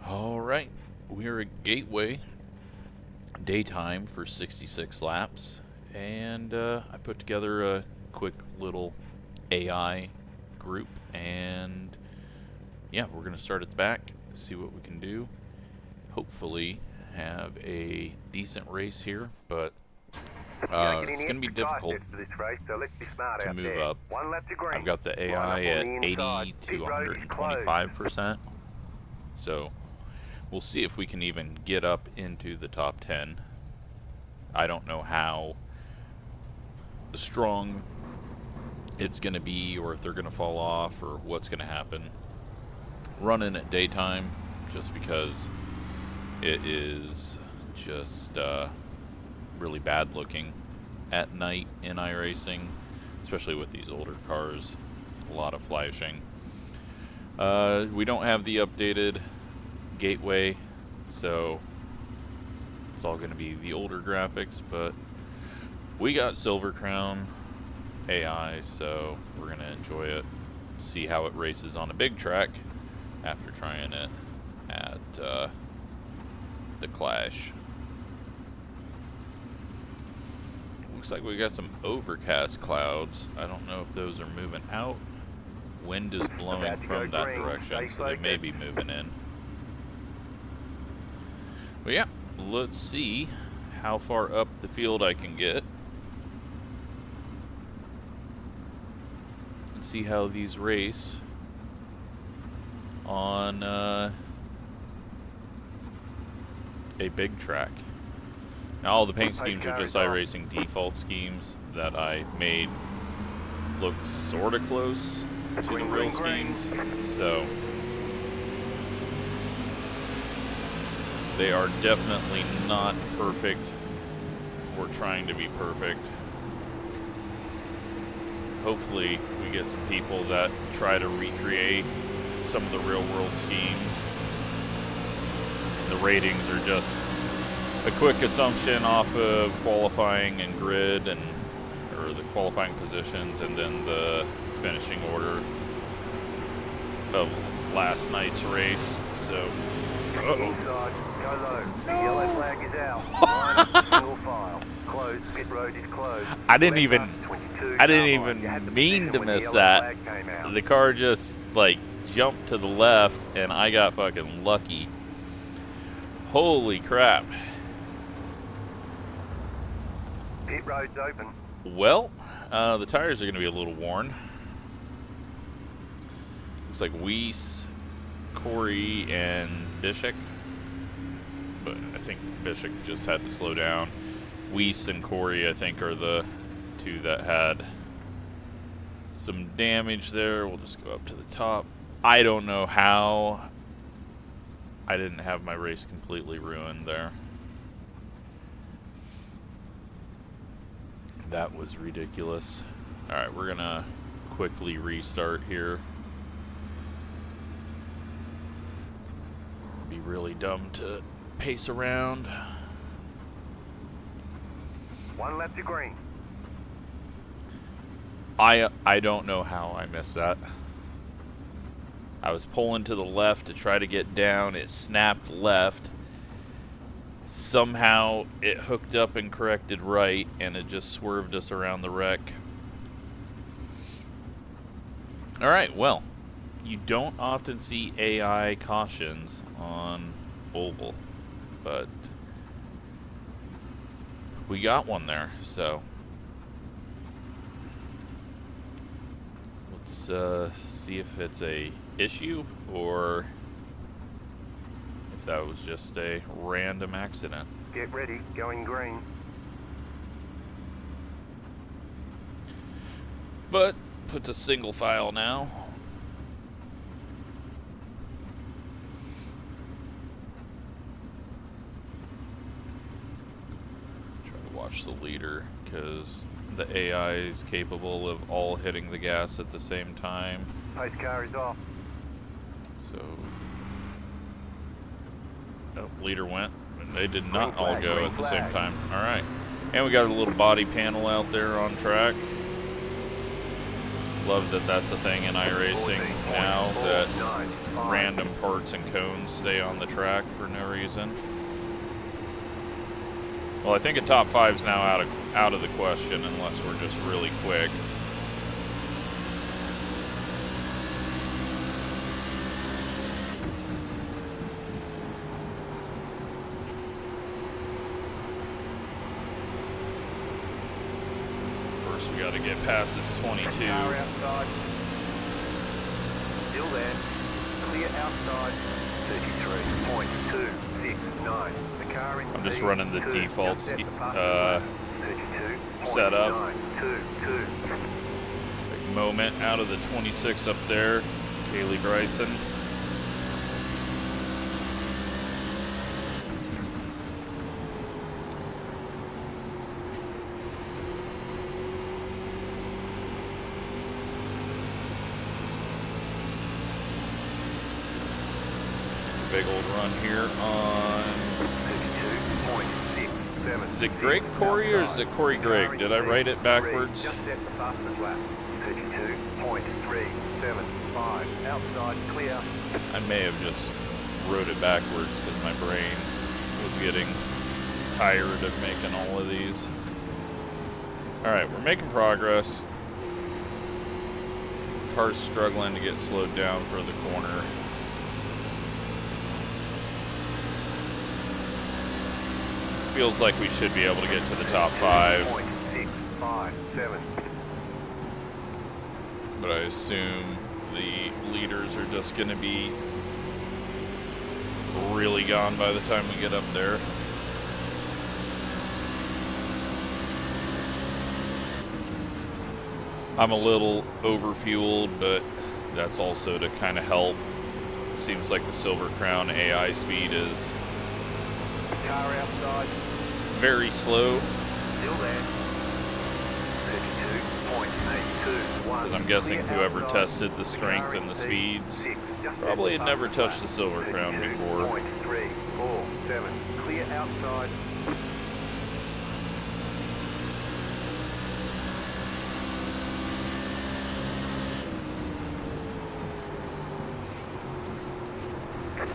All right, we're at Gateway, daytime for 66 laps, and I put together a quick little AI group, and yeah, we're gonna start at the back, see what we can do. Hopefully have a decent race here, but it's going to be difficult to move up. I've got the AI at 80 to 125%, so we'll see if we can even get up into the top 10. I don't know how strong it's going to be, or if they're going to fall off, or what's going to happen. Running at daytime just because it is just really bad looking at night in iRacing, especially with these older cars. A lot of flashing. We don't have the updated Gateway, so it's all going to be the older graphics, but we got Silver Crown AI, so we're going to enjoy it, see how it races on a big track after trying it at the Clash. Looks like we got some overcast clouds. I don't know if those are moving out. Wind is blowing from that direction, so they may be moving in. But yeah, let's see how far up the field I can get. And see how these race on a big track. Now all the paint schemes are just iRacing default schemes that I made look sort of close to the real schemes, so they are definitely not perfect or trying to be perfect. Hopefully we get some people that try to recreate some of the real world schemes. The ratings are just a quick assumption off of qualifying and grid, and or the qualifying positions, and then the finishing order of last night's race. So, I didn't even mean to miss that. The car just like jumped to the left, and I got fucking lucky. Holy crap. Pit road's open. Well, the tires are going to be a little worn. Looks like Weiss, Corey, and Bishop. But I think Bishop just had to slow down. Weiss and Corey, I think, are the two that had some damage there. We'll just go up to the top. I don't know how I didn't have my race completely ruined there. That was ridiculous. Alright, we're gonna quickly restart here. Be really dumb to pace around. One left to green. I don't know how I missed that. I was pulling to the left to try to get down. It snapped left. Somehow it hooked up and corrected right, and it just swerved us around the wreck. Alright, well, you don't often see AI cautions on oval, but we got one there, so let's see if it's a issue or if that was just a random accident. Get ready, going green. But puts a single file now. Try to watch the leader, because the AI is capable of all hitting the gas at the same time. Pace car is off. So, oh, leader went, and they did not all go at the same time. All right, and we got a little body panel out there on track. Love that that's a thing in iRacing now, that random parts and cones stay on the track for no reason. Well, I think a top 5's now out of the question unless we're just really quick. First, we got to get past this 22. Car outside. Still there. Clear outside. 33.269. The car in I'm just speed running the 2, default just at the passenger. setup. 32.922. Big moment out of the 26 up there. Kaylee Bryson. Big old run here on... 32.67. Is it Greg Corey or is it Corey Greg? Did I write it backwards? Just at the fastest lap. 32.375. Outside clear. I may have just wrote it backwards because my brain was getting tired of making all of these. Alright, we're making progress. Car's struggling to get slowed down for the corner. Feels like we should be able to get to the top 5. 657. But I assume the leaders are just going to be really gone by the time we get up there. I'm a little overfueled, but that's also to kind of help. Seems like the Silver Crown AI speed is Car outside. very slow. Still there. 32.821. Because I'm guessing whoever tested the strength and the speeds probably had never touched the Silver Crown before. 32.347. Clear outside.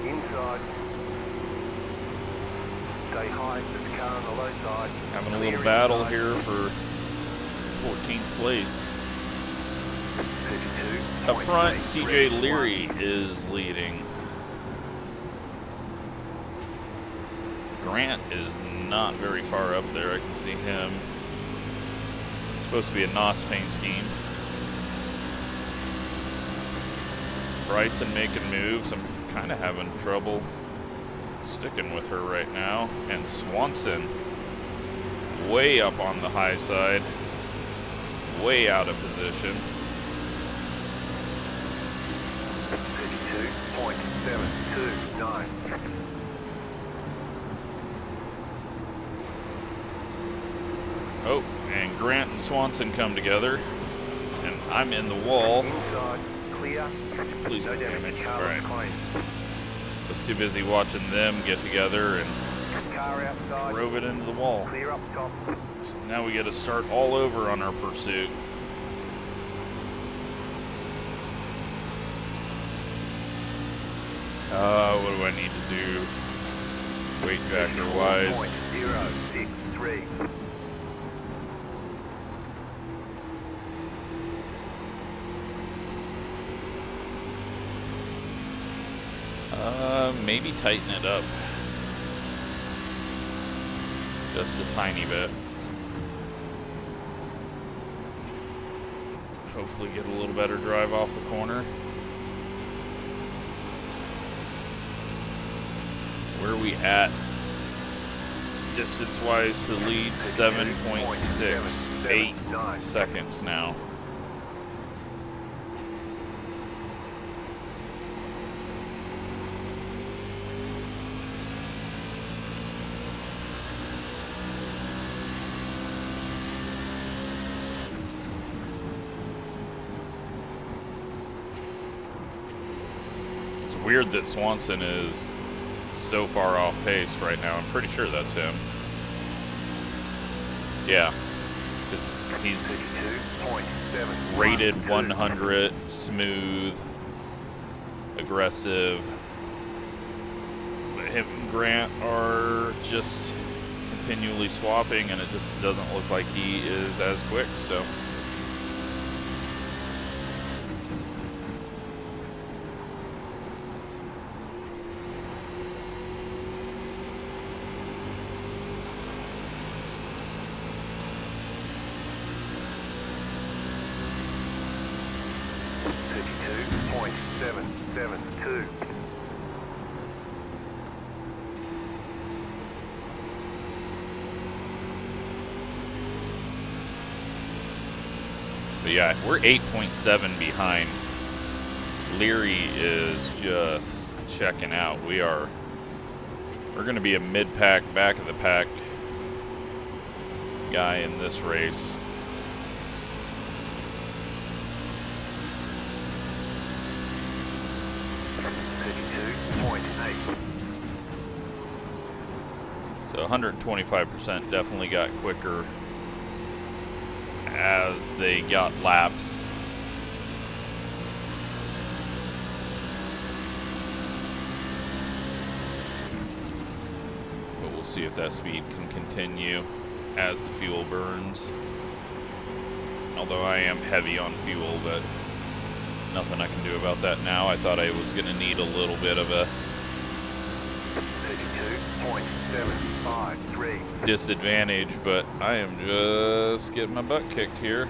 Inside. Stay high, there's a car on the low side. Having a Clear little battle inside. here for 14th place. 32.833. Up front, CJ Leary is leading. Grant is not very far up there. I can see him. It's supposed to be a NOS paint scheme. Bryson making moves. I'm kind of having trouble sticking with her right now. And Swanson way up on the high side, way out of position. 32.729. Oh, and Grant and Swanson come together, and I'm in the wall. Inside, clear. Please No don't damage, damage. car Alright. is clean. I was too busy watching them get together and Car outside. drove it into the wall. Clear up top. So now we got to start all over on our pursuit. What do I need to do? Weight factor wise. 0.063. Maybe tighten it up. Just a tiny bit. Hopefully get a little better drive off the corner. Where are we at? Distance-wise to lead, 7.68 seconds now. It's weird that Swanson is so far off pace right now. I'm pretty sure that's him. Yeah. because he's 32.7. rated 100, smooth, aggressive. But him and Grant are just continually swapping, and it just doesn't look like he is as quick, so. But yeah, we're 8.7 behind. Leary is just checking out. We're going to be a mid-pack, back of the pack guy in this race. So 125% definitely got quicker as they got laps. But we'll see if that speed can continue as the fuel burns. Although I am heavy on fuel, but nothing I can do about that now. I thought I was going to need a little bit of a 32.753 disadvantage, but I am just getting my butt kicked here.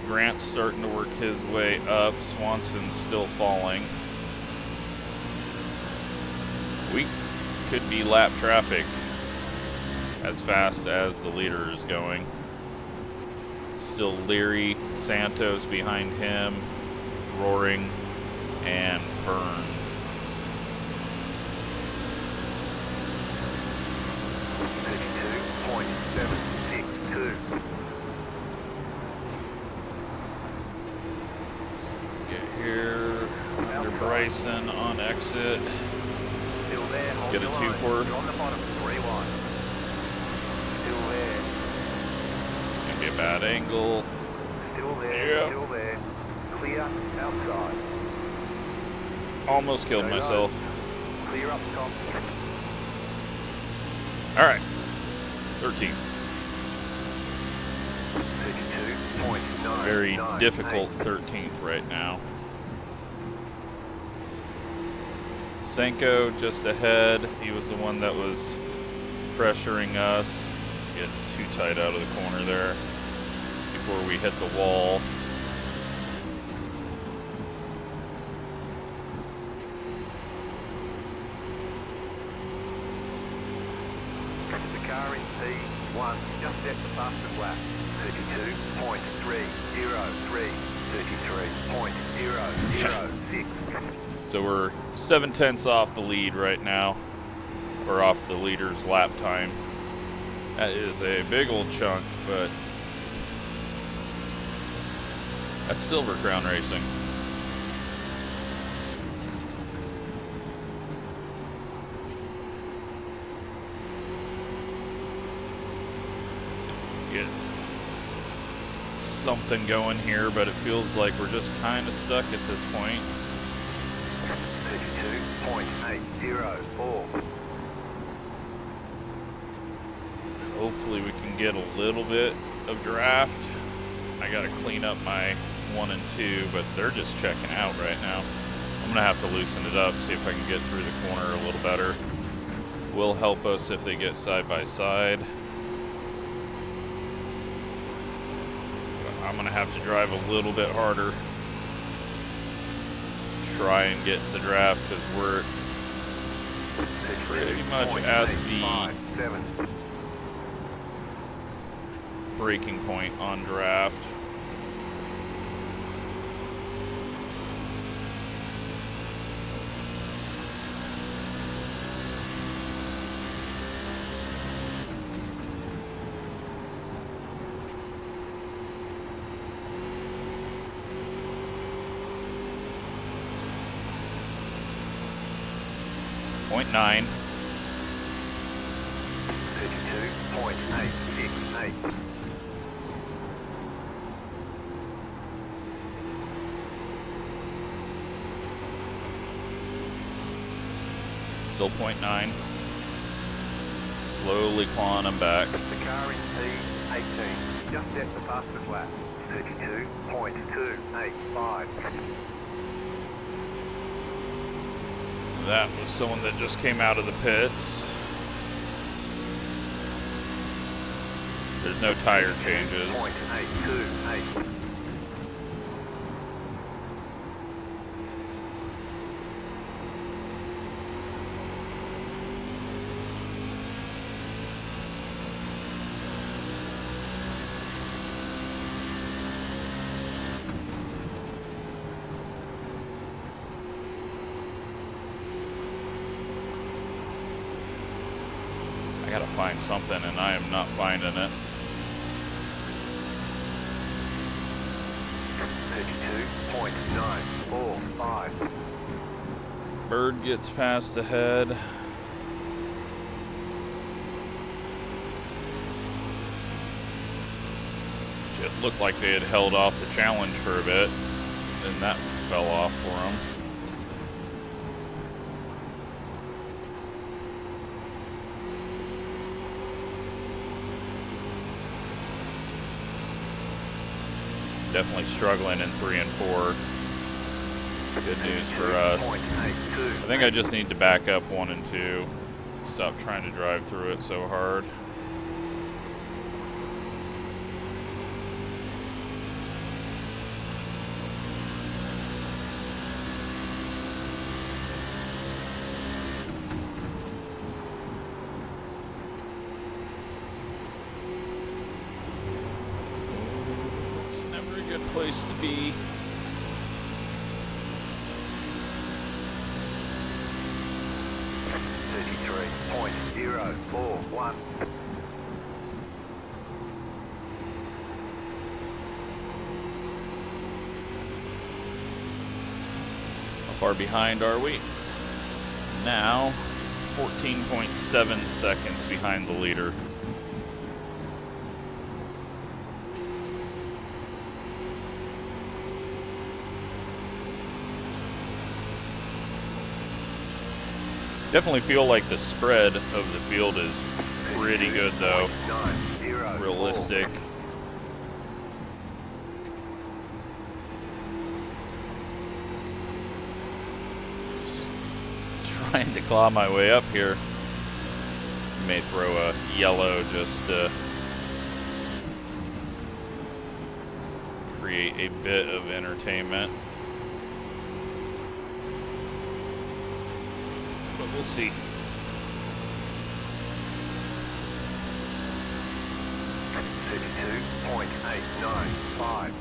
Grant's starting to work his way up. Swanson's still falling. We could be lap traffic as fast as the leader is going. Still Leary, Santos behind him, Roaring, and Fern. Get here under Bryson on exit. Still there. Hold Get a your line. 2-4. You're on the bottom. 3-1. Still there. Gonna be a bad angle. Still there. Yep. Still there. Clear outside. Almost killed Go, go. myself. Clear up top. All right, 13. 32.9. Very difficult 13th right now. Senko just ahead. He was the one that was pressuring us. Get too tight out of the corner there before we hit the wall. The car in P1 just set the fastest lap. 32.303. 33.006. So we're 7/10 off the lead right now, or off the leader's lap time. That is a big old chunk, but that's Silver Crown Racing. Get something going here, but it feels like we're just kind of stuck at this point. 32.804. Hopefully we can get a little bit of draft. I gotta clean up my 1 and 2, but they're just checking out right now. I'm gonna have to loosen it up, see if I can get through the corner a little better. Will help us if they get side by side. I'm gonna have to drive a little bit harder. Try and get the draft, because we're pretty much at the breaking point on draft. .9. 32.868. Still 0.9. Slowly clawing them back. The car in P18. Just set the fastest lap. 32.285. That was someone that just came out of the pits. There's no tire changes. 0.828. I gotta find something, and I am not finding it. 32.945. Bird gets past the head. It looked like they had held off the challenge for a bit, and that fell off for them. Definitely struggling in 3 and 4. Good news for us. I think I just need to back up 1 and 2. Stop trying to drive through it so hard. It's never a good place to be. .041. How far behind are we? Now, 14.7 seconds behind the leader. Definitely feel like the spread of the field is pretty good though. Realistic. Just trying to claw my way up here. May throw a yellow just to create a bit of entertainment. But we'll see. .895.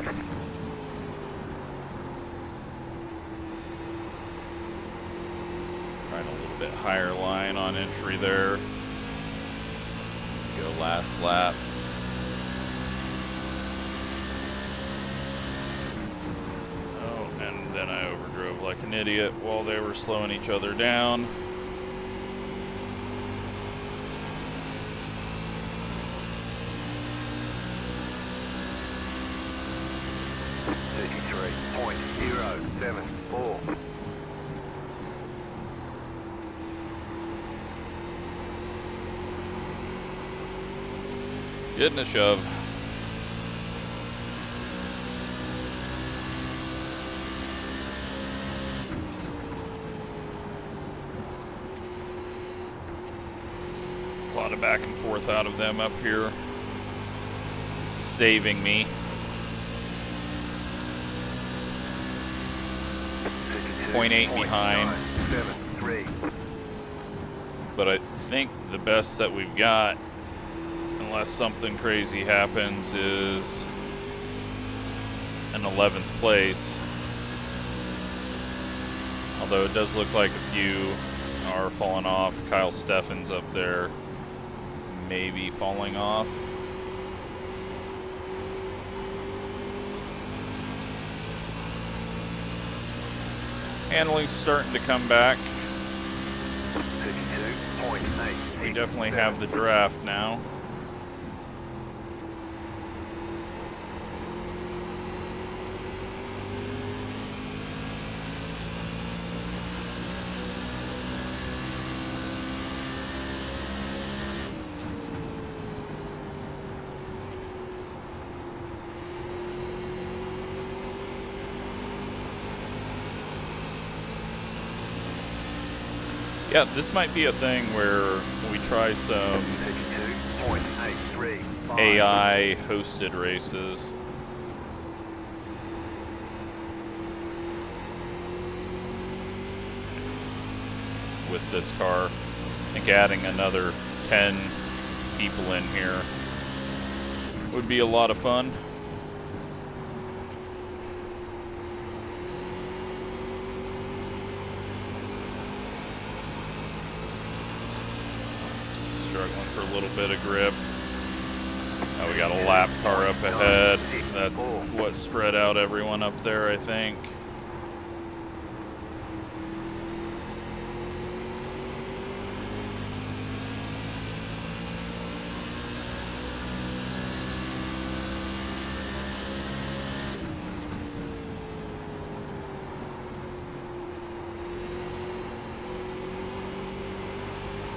Trying a little bit higher line on entry there. Go last lap. Oh, and then I overdrove like an idiot while they were slowing each other down. .074. Getting a shove. A lot of back and forth out of them up here. It's saving me. 0.8 behind. But I think the best that we've got, unless something crazy happens, is an 11th place. Although it does look like a few are falling off. Kyle Steffen's up there, maybe falling off. Handling's starting to come back. We definitely have the draft now. Yeah, this might be a thing where we try some 32.835. AI hosted races. With this car. I think adding another 10 people in here would be a lot of fun. Just struggling for a little bit of grip. Now we got a lap car up ahead. That's what spread out everyone up there, I think.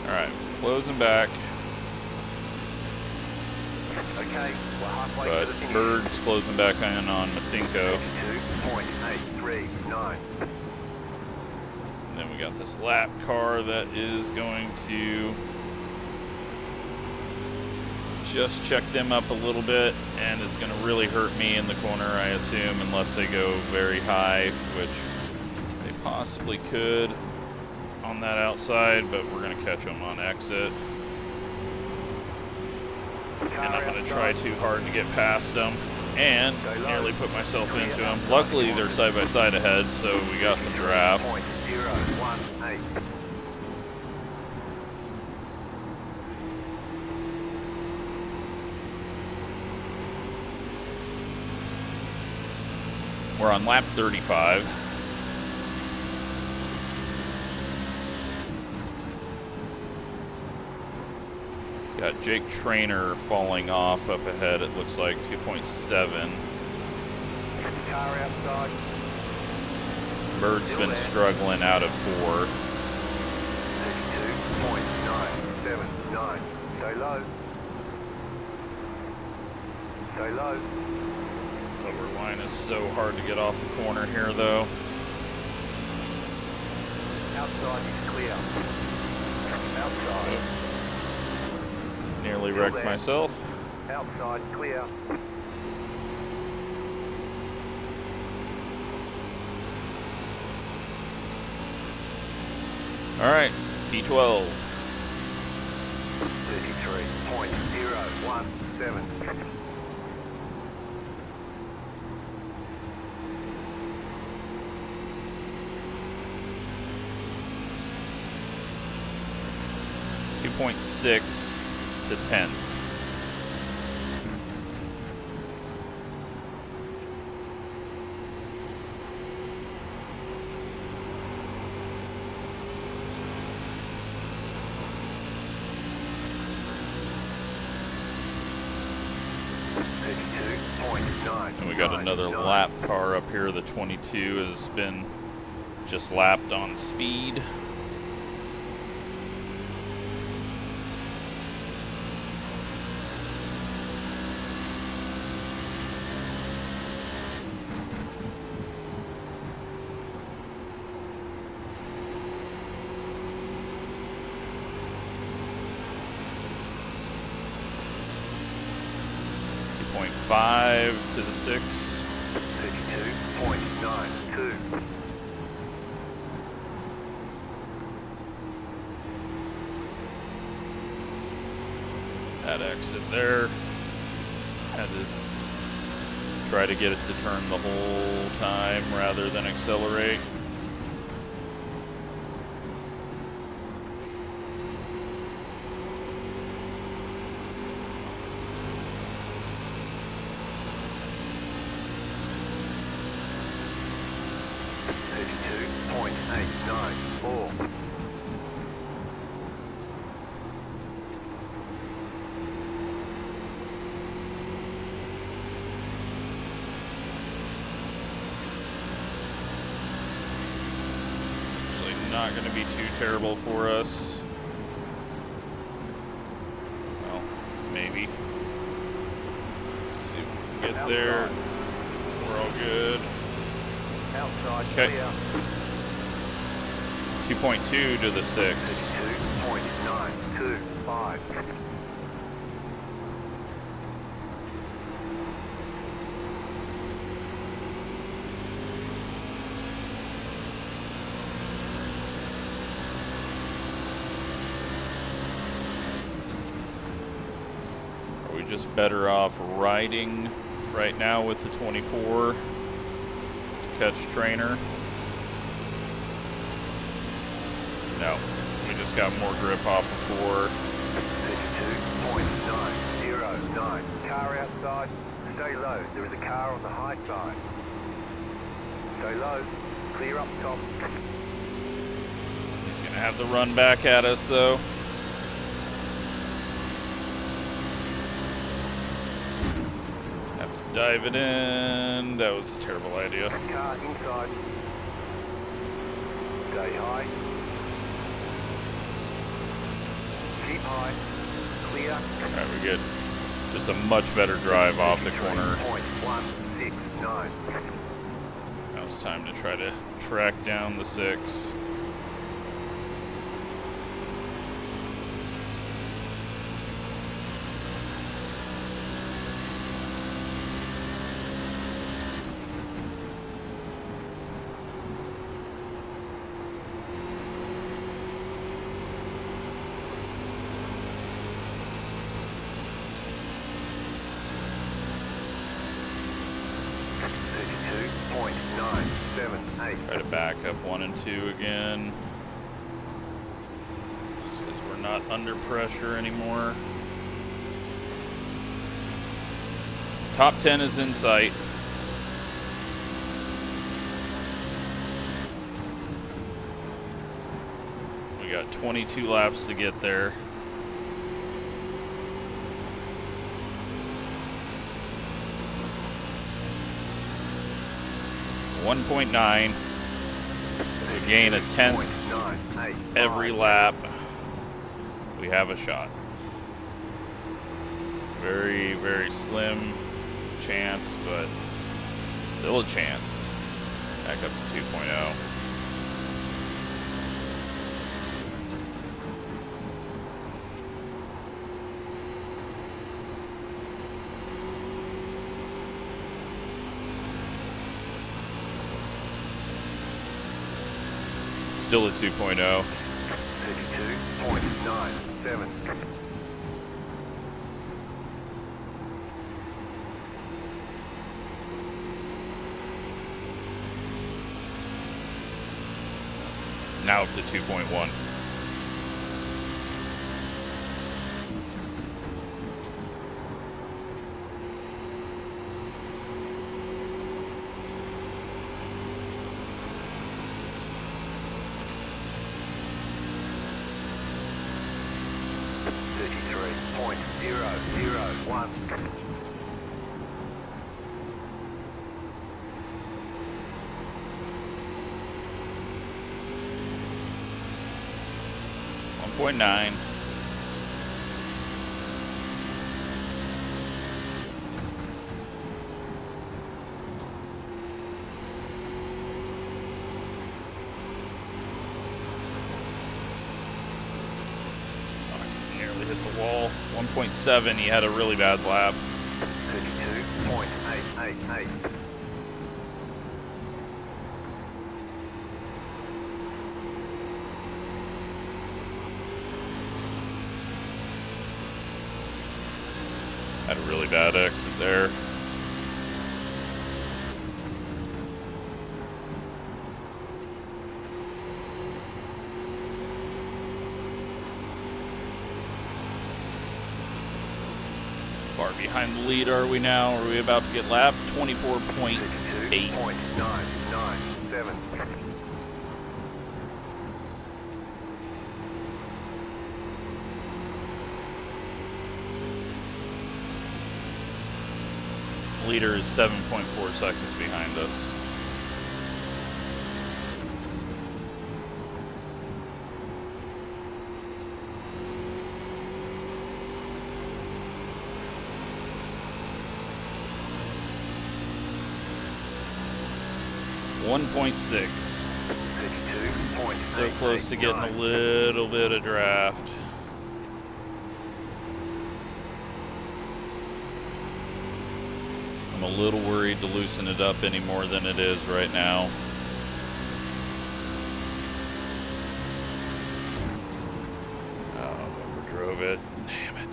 Alright, closing back. Okay, we're halfway to But the finish. Bird's closing back in on Mk.II. 32.839. And then we got this lap car that is going to just check them up a little bit, and it's going to really hurt me in the corner, I assume, unless they go very high, which they possibly could on that outside, but we're going to catch them on exit. And I'm going to try too hard to get past them, and nearly put myself into them. Luckily, they're side by side ahead, so we got some draft. 0.018. We're on lap 35. Got Jake Trainer falling off up ahead, it looks like 2.7. Car outside. Bird's been struggling out of 4. 32.979. Stay low. Stay low. Lower line is so hard to get off the corner here, though. Outside is clear. Outside. Nearly wrecked myself. Outside clear. All right, P12. 33.017. .6 to 10. And we got another lap car up here. The 22 has been just lapped on speed. .5 to the 6. 32.92. That exit there. Had to try to get it to turn the whole time rather than accelerate. Not going to be too terrible for us. Well, maybe. Let's see if we can get there. We're all good. Outside Okay. clear. 2.2 to the 6. 32.925. Are we just better off riding right now with the 24 to catch trainer? No, we just got more grip off of 4. 32.909. Car outside. Stay low. There is a car on the high side. Stay low. Clear up top. He's gonna have the run back at us though. Have to dive it in. That was a terrible idea. Car inside. Stay high. Keep high. Clear. Alright, we're good. Just a much better drive off the corner. 169. Now it's time to try to track down the 6. Try to back up 1 and 2 again. Just because we're not under pressure anymore. Top 10 is in sight. We got 22 laps to get there. .9. We gain a 10th every lap. We have a shot. Very, very slim chance, but still a chance. Back up to 2.0. Still a 2.0. 32.97. Now up to 2.1. .9. Nearly hit the wall. 1.7. He had a really bad lap. 32.888. Had a really bad exit there. Far behind the lead are we now? Are we about to get lapped? 24.8. 32.997. Leader is 7.4 seconds behind us. .6. 32.997. So close to getting a little bit of draft. I'm a little worried to loosen it up any more than it is right now. Oh, overdrove it. Damn it.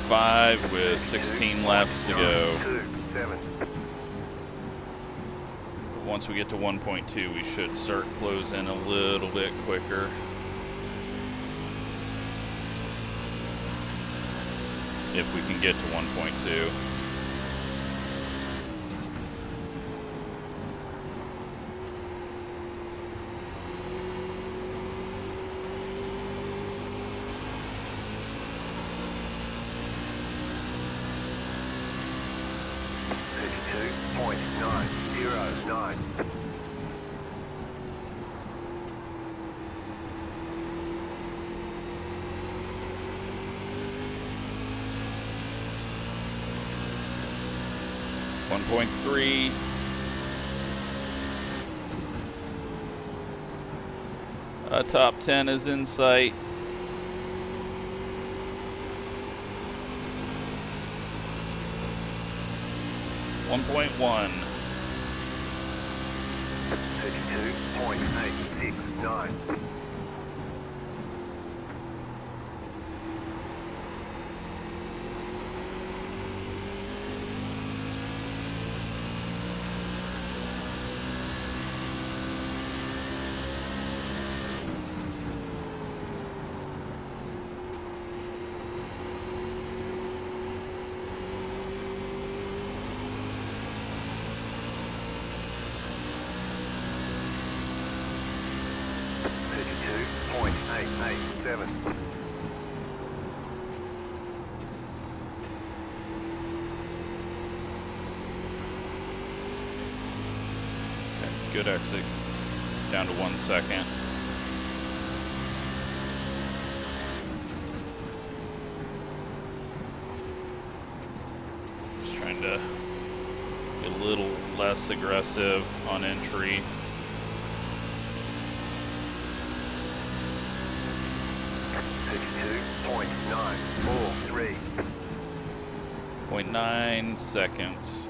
.5 with 16 laps to go. Once we get to 1.2, we should start closing a little bit quicker. If we can get to 1.2. .3. Top 10 is in sight. .1. 32.869. Good exit. Down to 1 second. Just trying to be a little less aggressive on entry. .9 seconds.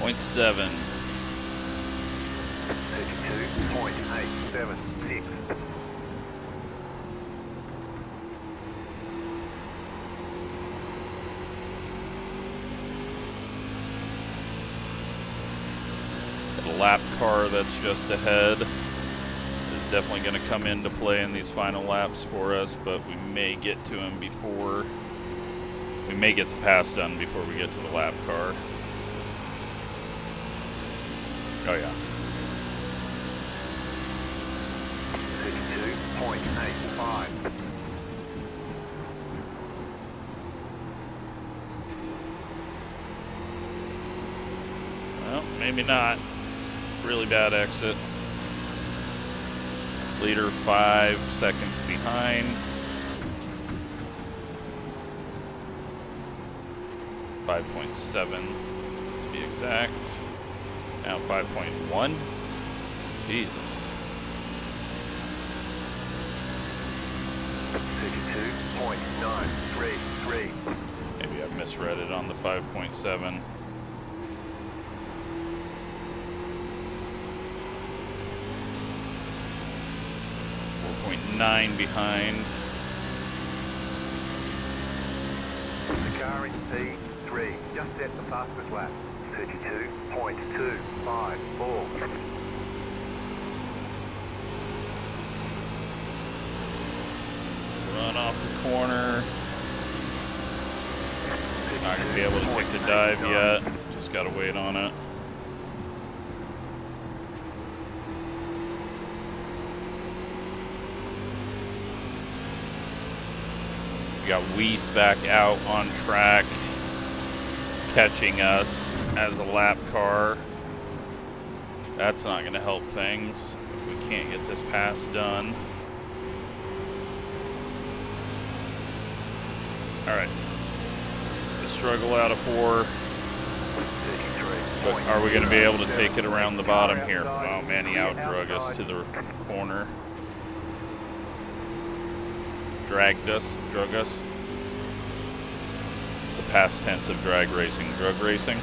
.7. 32.876. The lap car that's just ahead is definitely going to come into play in these final laps for us, but we may get to him before, we may get the pass done before we get to the lap car. Oh yeah. 32.85. Well, maybe not. Really bad exit. Leader 5 seconds behind. 5.7 to be exact. Now 5.1. Jesus. 32.933. Maybe I misread it on the 5.7. 4.9 behind. The car in P3 just set the fastest lap. 32.254. Run off the corner. Not going to be able to take the dive yet. Just got to wait on it. We got Weiss back out on track, catching us as a lap car. That's not going to help things if we can't get this pass done. Alright. The struggle out of 4. But are we going to be able to take it around the bottom here? Oh man, he outdrug us to the corner. Dragged us, drug us. It's the past tense of drag racing. Drug racing.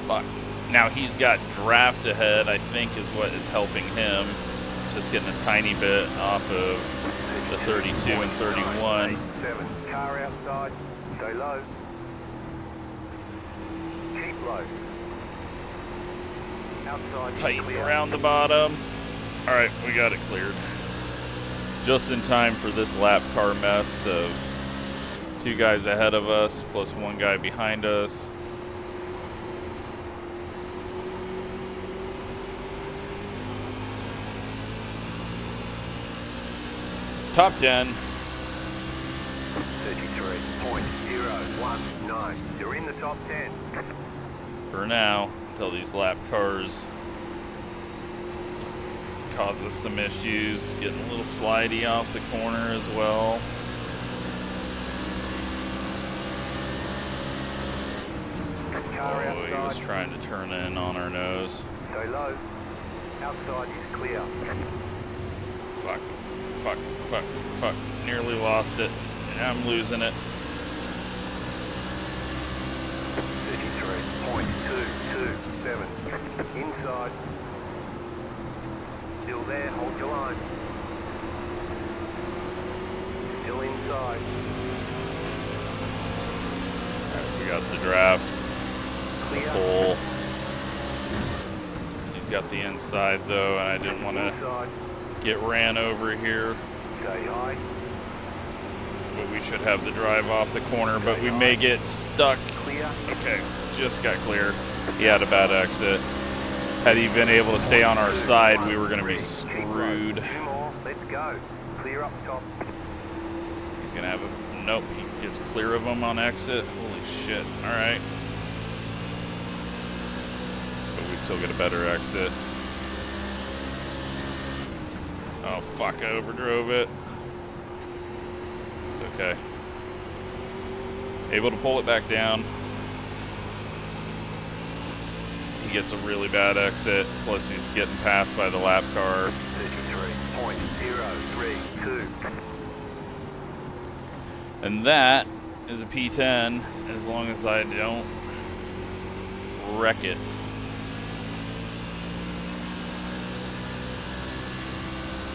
Fuck. Now he's got draft ahead, I think is what is helping him. Just getting a tiny bit off of the 32 and 31. Car outside, stay low. Keep low. Outside, Tighten around the bottom. Alright, we got it cleared. Just in time for this lap car mess of 2 guys ahead of us, plus 1 guy behind us. Top 10. 33.019. You're in the top 10. For now, until these lap cars cause us some issues. Getting a little slidey off the corner as well. Oh, he was trying to turn in on our nose. Stay low. Outside is clear. Fuck. Fuck, fuck, fuck. Nearly lost it. I'm losing it. 33.227. Inside. Still there, hold your line. Still inside. Alright, we got the draft. Clear. Pole. He's got the inside though, and I didn't want to get ran over here. Stay high. But we should have the drive off the corner, but we may get stuck. Clear. Okay, just got clear. He had a bad exit. Had he been able to stay on our side, we were going to be screwed. 2 more. Let's go. Clear up top. He's going to have a... Nope, he gets clear of him on exit. Holy shit. Alright. But we still get a better exit. Oh, fuck, I overdrove it. It's okay. Able to pull it back down. He gets a really bad exit, plus he's getting passed by the lap car. 33.032. And that is a P10, as long as I don't wreck it.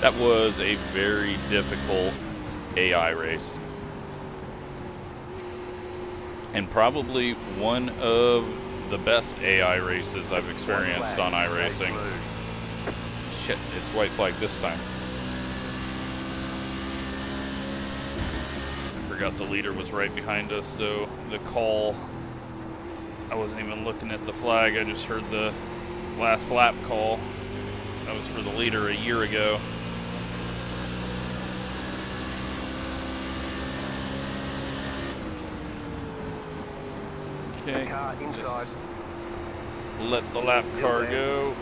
That was a very difficult AI race. And probably one of the best AI races I've experienced on iRacing. Shit, it's white flag this time. Forgot the leader was right behind us, so the call, I wasn't even looking at the flag, I just heard the last lap call. That was for the leader a year ago. Okay, just let the lap car go.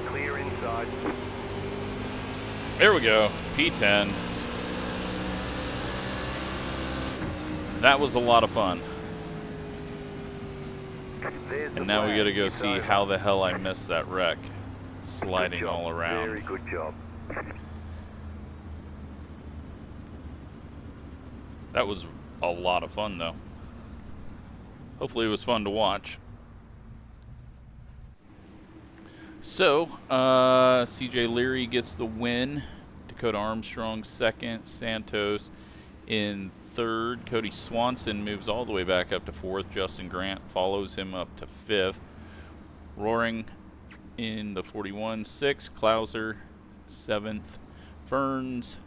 Clear inside. There we go, P10. That was a lot of fun. And now we gotta go see how the hell I missed that wreck. Sliding all around. Very good job. That was a lot of fun though. Hopefully it was fun to watch. So, CJ Leary gets the win. Dakota Armstrong second. Santos in third. Cody Swanson moves all the way back up to fourth. Justin Grant follows him up to fifth. Roaring in the 41. Sixth. Klauser seventh. Ferns,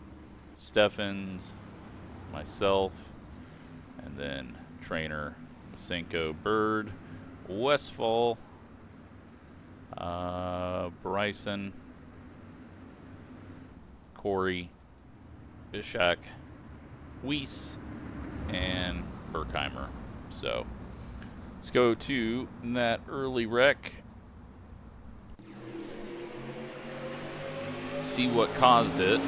Steffens, myself, and then trainer Masenko Bird Westfall, Bryson, Corey, Bishak, Weiss, and Berkheimer. So let's go to that early wreck. See what caused it.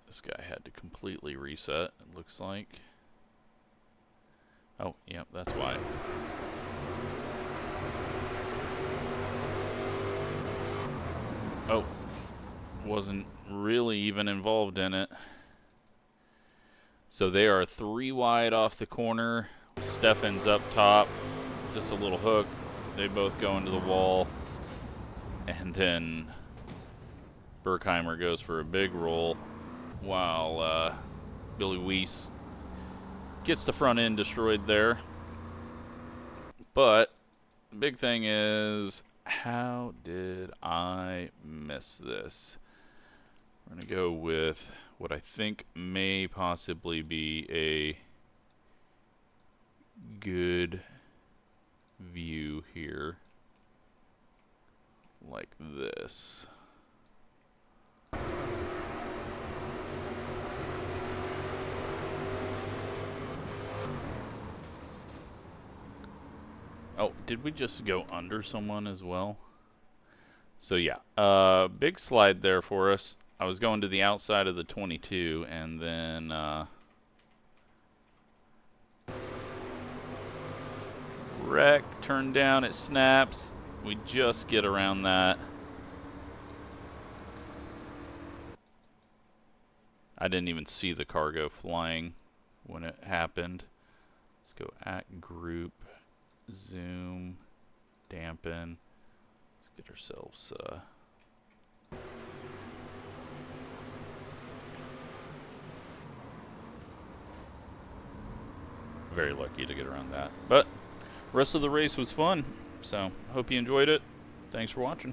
This guy had to completely reset, it looks like. Oh, yep, that's why. Oh, wasn't really even involved in it. So they are 3 wide off the corner. Stefan's up top, just a little hook. They both go into the wall. And then Berkheimer goes for a big roll, while Billy Weiss gets the front end destroyed there. But the big thing is, how did I miss this? We're going to go with what I think may possibly be a good view here, like this. Oh, did we just go under someone as well? So yeah, big slide there for us. I was going to the outside of the 22, and then wreck, turn down, it snaps. We just get around that. I didn't even see the cargo flying when it happened. Let's go at group, zoom, dampen. Let's get ourselves very lucky to get around that. But the rest of the race was fun, so hope you enjoyed it. Thanks for watching.